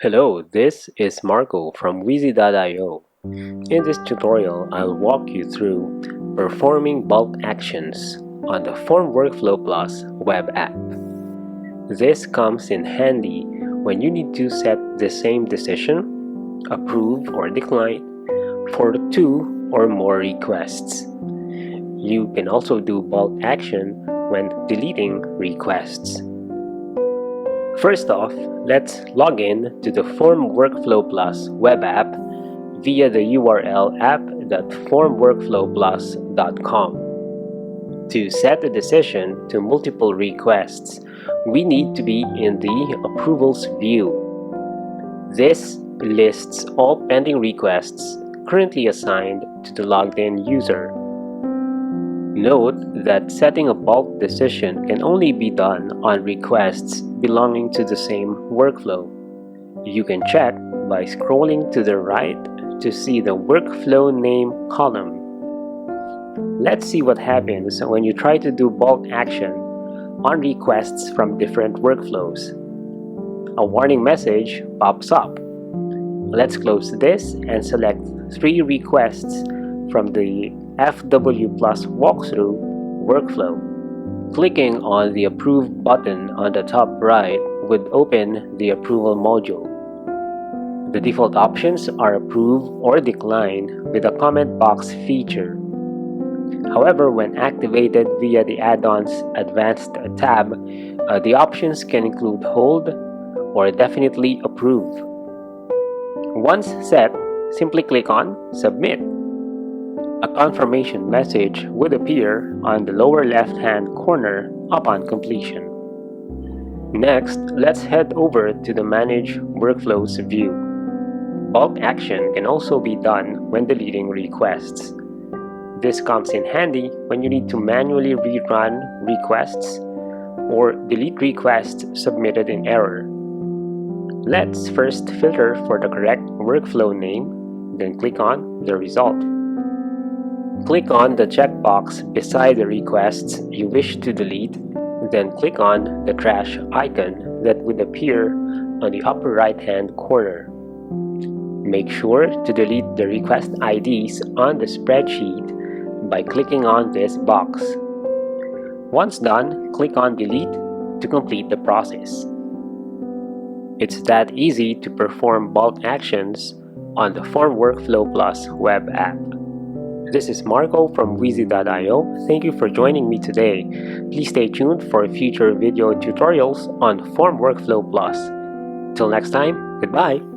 Hello, this is Marco from Wheezy.io. In this tutorial, I'll walk you through performing bulk actions on the Form Workflow Plus web app. This comes in handy when you need to set the same decision, approve or decline, for 2 or more requests. You can also do bulk action when deleting requests. First off, let's log in to the Form Workflow Plus web app via the URL app.formworkflowplus.com. To set a decision to multiple requests, we need to be in the Approvals view. This lists all pending requests currently assigned to the logged-in user. Note that setting a bulk decision can only be done on requests belonging to the same workflow. You can check by scrolling to the right to see the workflow name column. Let's see what happens when you try to do bulk action on requests from different workflows. A warning message pops up. Let's close this and select 3 requests from the FW Plus walkthrough workflow. Clicking on the Approve button on the top right would open the approval module. The default options are Approve or Decline with a comment box feature. However, when activated via the add-ons Advanced tab, the options can include Hold or Definitely Approve. Once set, simply click on Submit. A confirmation message would appear on the lower left-hand corner upon completion. Next, let's head over to the Manage Workflows view. Bulk action can also be done when deleting requests. This comes in handy when you need to manually rerun requests or delete requests submitted in error. Let's first filter for the correct workflow name, then click on the result. Click on the checkbox beside the requests you wish to delete, then click on the trash icon that would appear on the upper right-hand corner. Make sure to delete the request IDs on the spreadsheet by clicking on this box. Once done, click on Delete to complete the process. It's that easy to perform bulk actions on the Form Workflow Plus web app. This is Marco from Wheezy.io. Thank you for joining me today. Please stay tuned for future video tutorials on Form Workflow Plus. Till next time, goodbye!